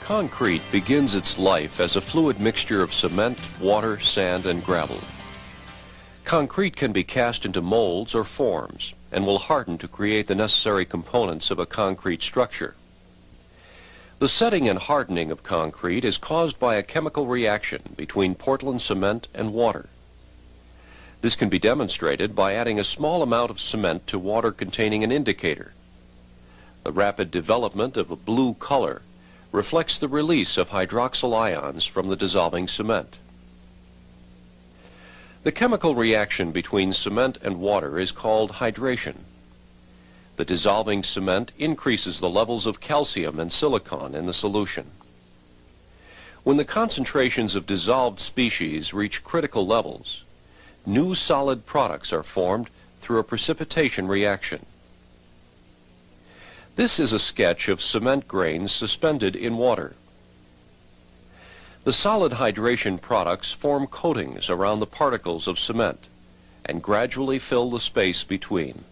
Concrete begins its life as a fluid mixture of cement, water, sand, and gravel. Concrete can be cast into molds or forms and will harden to create the necessary components of a concrete structure. The setting and hardening of concrete is caused by a chemical reaction between Portland cement and water. This can be demonstrated by adding a small amount of cement to water containing an indicator. The rapid development of a blue color reflects the release of hydroxyl ions from the dissolving cement. The chemical reaction between cement and water is called hydration. The dissolving cement increases the levels of calcium and silicon in the solution. When the concentrations of dissolved species reach critical levels, new solid products are formed through a precipitation reaction. This is a sketch of cement grains suspended in water. The solid hydration products form coatings around the particles of cement and gradually fill the space between.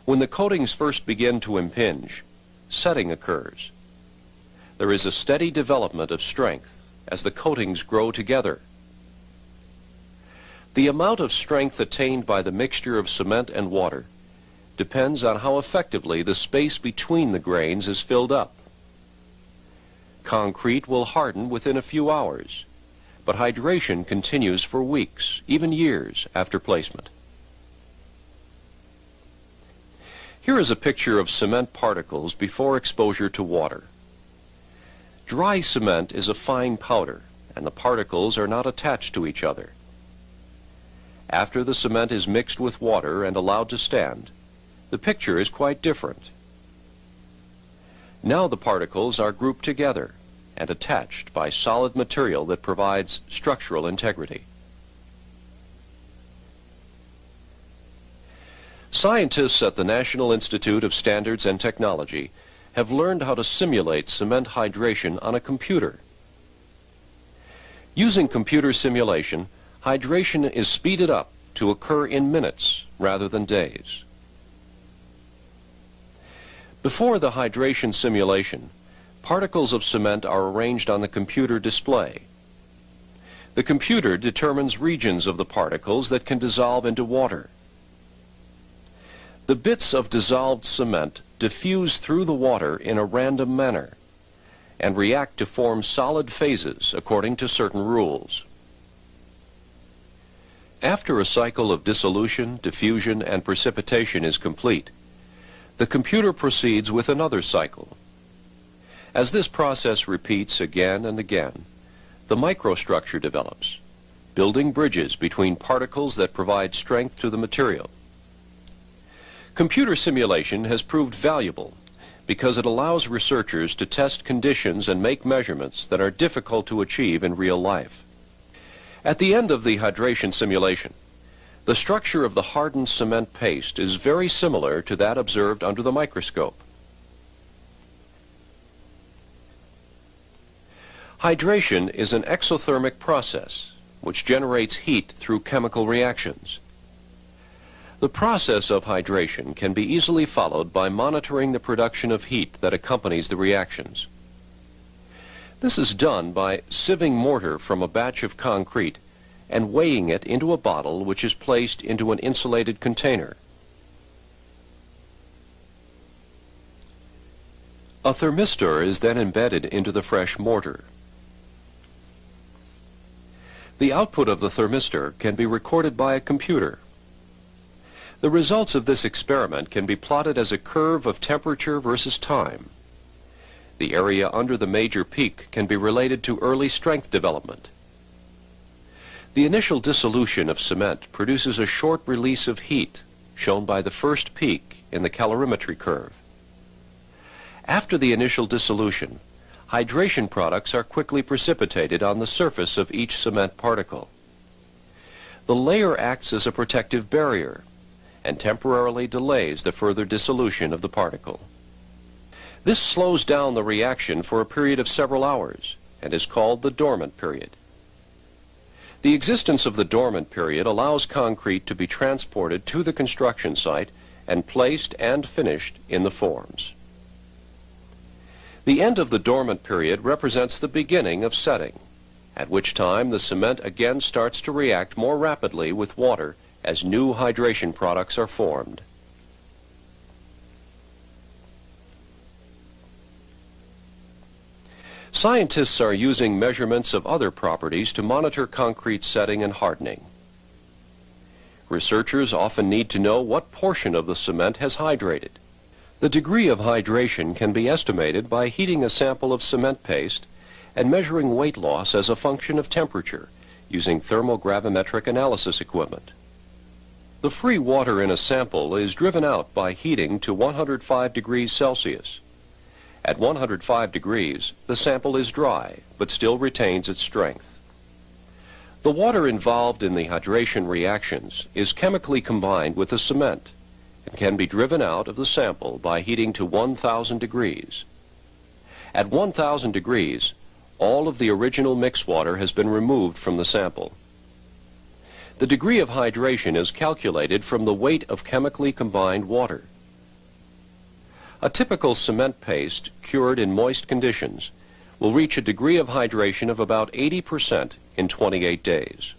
When the coatings first begin to impinge, setting occurs. There is a steady development of strength as the coatings grow together. The amount of strength attained by the mixture of cement and water depends on how effectively the space between the grains is filled up. Concrete will harden within a few hours, but hydration continues for weeks, even years after placement. Here is a picture of cement particles before exposure to water. Dry cement is a fine powder, and the particles are not attached to each other. After the cement is mixed with water and allowed to stand, the picture is quite different. Now the particles are grouped together and attached by solid material that provides structural integrity. Scientists at the National Institute of Standards and Technology have learned how to simulate cement hydration on a computer. Using computer simulation, hydration is speeded up to occur in minutes rather than days. Before the hydration simulation, particles of cement are arranged on the computer display. The computer determines regions of the particles that can dissolve into water. The bits of dissolved cement diffuse through the water in a random manner and react to form solid phases according to certain rules. After a cycle of dissolution, diffusion, and precipitation is complete, the computer proceeds with another cycle. As this process repeats again and again, the microstructure develops, building bridges between particles that provide strength to the material. Computer simulation has proved valuable because it allows researchers to test conditions and make measurements that are difficult to achieve in real life. At the end of the hydration simulation, the structure of the hardened cement paste is very similar to that observed under the microscope. Hydration is an exothermic process which generates heat through chemical reactions. The process of hydration can be easily followed by monitoring the production of heat that accompanies the reactions. This is done by sieving mortar from a batch of concrete and weighing it into a bottle which is placed into an insulated container. A thermistor is then embedded into the fresh mortar. The output of the thermistor can be recorded by a computer. The results of this experiment can be plotted as a curve of temperature versus time. The area under the major peak can be related to early strength development. The initial dissolution of cement produces a short release of heat, shown by the first peak in the calorimetry curve. After the initial dissolution, hydration products are quickly precipitated on the surface of each cement particle. The layer acts as a protective barrier and temporarily delays the further dissolution of the particle. This slows down the reaction for a period of several hours and is called the dormant period. The existence of the dormant period allows concrete to be transported to the construction site and placed and finished in the forms. The end of the dormant period represents the beginning of setting, at which time the cement again starts to react more rapidly with water as new hydration products are formed. Scientists are using measurements of other properties to monitor concrete setting and hardening. Researchers often need to know what portion of the cement has hydrated. The degree of hydration can be estimated by heating a sample of cement paste and measuring weight loss as a function of temperature using thermogravimetric analysis equipment. The free water in a sample is driven out by heating to 105 degrees Celsius. At 105 degrees, the sample is dry, but still retains its strength. The water involved in the hydration reactions is chemically combined with the cement and can be driven out of the sample by heating to 1,000 degrees. At 1,000 degrees, all of the original mix water has been removed from the sample. The degree of hydration is calculated from the weight of chemically combined water. A typical cement paste cured in moist conditions will reach a degree of hydration of about 80% in 28 days.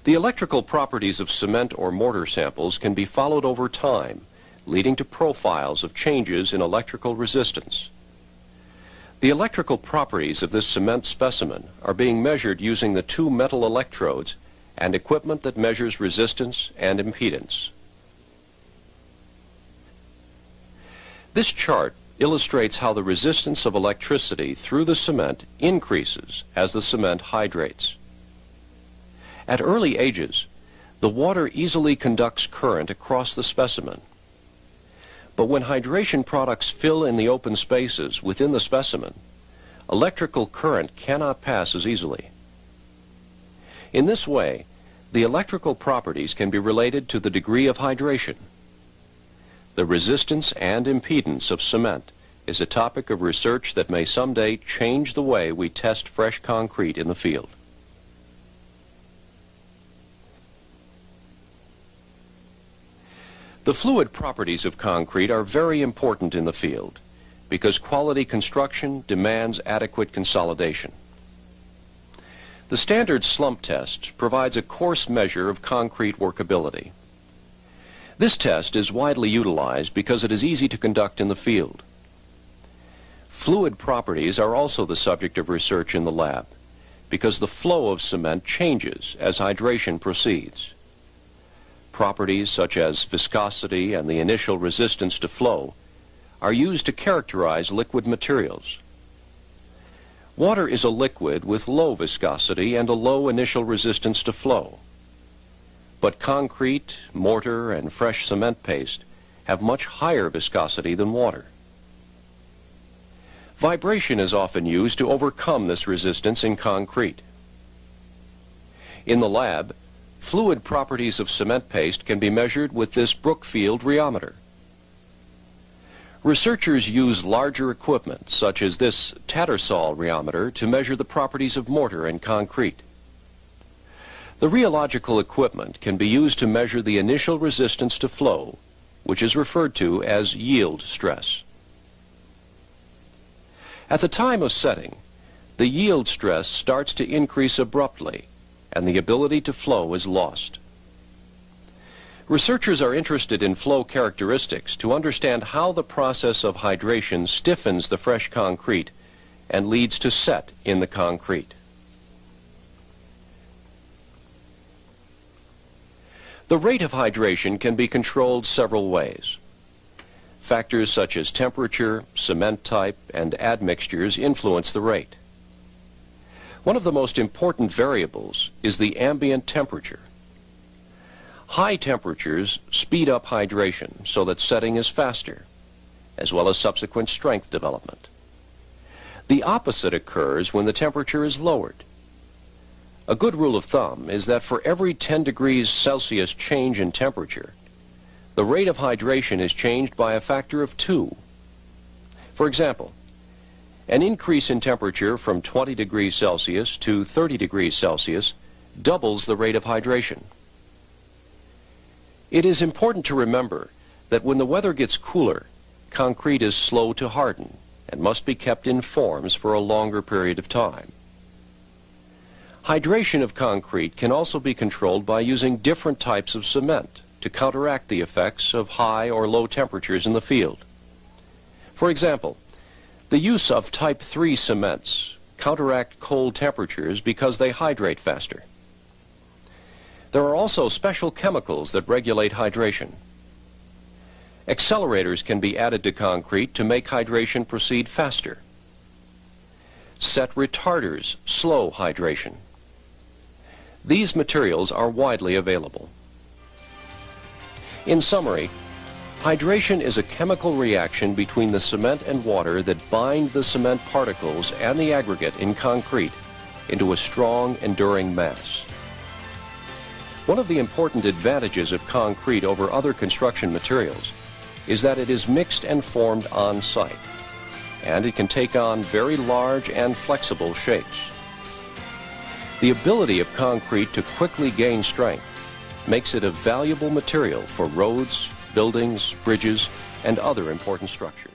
The electrical properties of cement or mortar samples can be followed over time, leading to profiles of changes in electrical resistance. The electrical properties of this cement specimen are being measured using the two metal electrodes and equipment that measures resistance and impedance. This chart illustrates how the resistance of electricity through the cement increases as the cement hydrates. At early ages, the water easily conducts current across the specimen. But when hydration products fill in the open spaces within the specimen, electrical current cannot pass as easily. In this way, the electrical properties can be related to the degree of hydration. The resistance and impedance of cement is a topic of research that may someday change the way we test fresh concrete in the field. The fluid properties of concrete are very important in the field because quality construction demands adequate consolidation. The standard slump test provides a coarse measure of concrete workability. This test is widely utilized because it is easy to conduct in the field. Fluid properties are also the subject of research in the lab because the flow of cement changes as hydration proceeds. Properties such as viscosity and the initial resistance to flow are used to characterize liquid materials. Water is a liquid with low viscosity and a low initial resistance to flow. But concrete, mortar, and fresh cement paste have much higher viscosity than water. Vibration is often used to overcome this resistance in concrete. In the lab, fluid properties of cement paste can be measured with this Brookfield rheometer. Researchers use larger equipment, such as this Tattersall rheometer, to measure the properties of mortar and concrete. The rheological equipment can be used to measure the initial resistance to flow, which is referred to as yield stress. At the time of setting, the yield stress starts to increase abruptly, and the ability to flow is lost. Researchers are interested in flow characteristics to understand how the process of hydration stiffens the fresh concrete and leads to set in the concrete. The rate of hydration can be controlled several ways. Factors such as temperature, cement type, and admixtures influence the rate. One of the most important variables is the ambient temperature. High temperatures speed up hydration so that setting is faster, as well as subsequent strength development. The opposite occurs when the temperature is lowered. A good rule of thumb is that for every 10 degrees Celsius change in temperature, the rate of hydration is changed by a factor of 2. For example, an increase in temperature from 20 degrees Celsius to 30 degrees Celsius doubles the rate of hydration. It is important to remember that when the weather gets cooler, concrete is slow to harden and must be kept in forms for a longer period of time. Hydration of concrete can also be controlled by using different types of cement to counteract the effects of high or low temperatures in the field. For example, the use of type 3 cements counteract cold temperatures because they hydrate faster. There are also special chemicals that regulate hydration. Accelerators can be added to concrete to make hydration proceed faster. Set retarders slow hydration. These materials are widely available. In summary, hydration is a chemical reaction between the cement and water that bind the cement particles and the aggregate in concrete into a strong, enduring mass. One of the important advantages of concrete over other construction materials is that it is mixed and formed on site, and it can take on very large and flexible shapes. The ability of concrete to quickly gain strength makes it a valuable material for roads, buildings, bridges, and other important structures.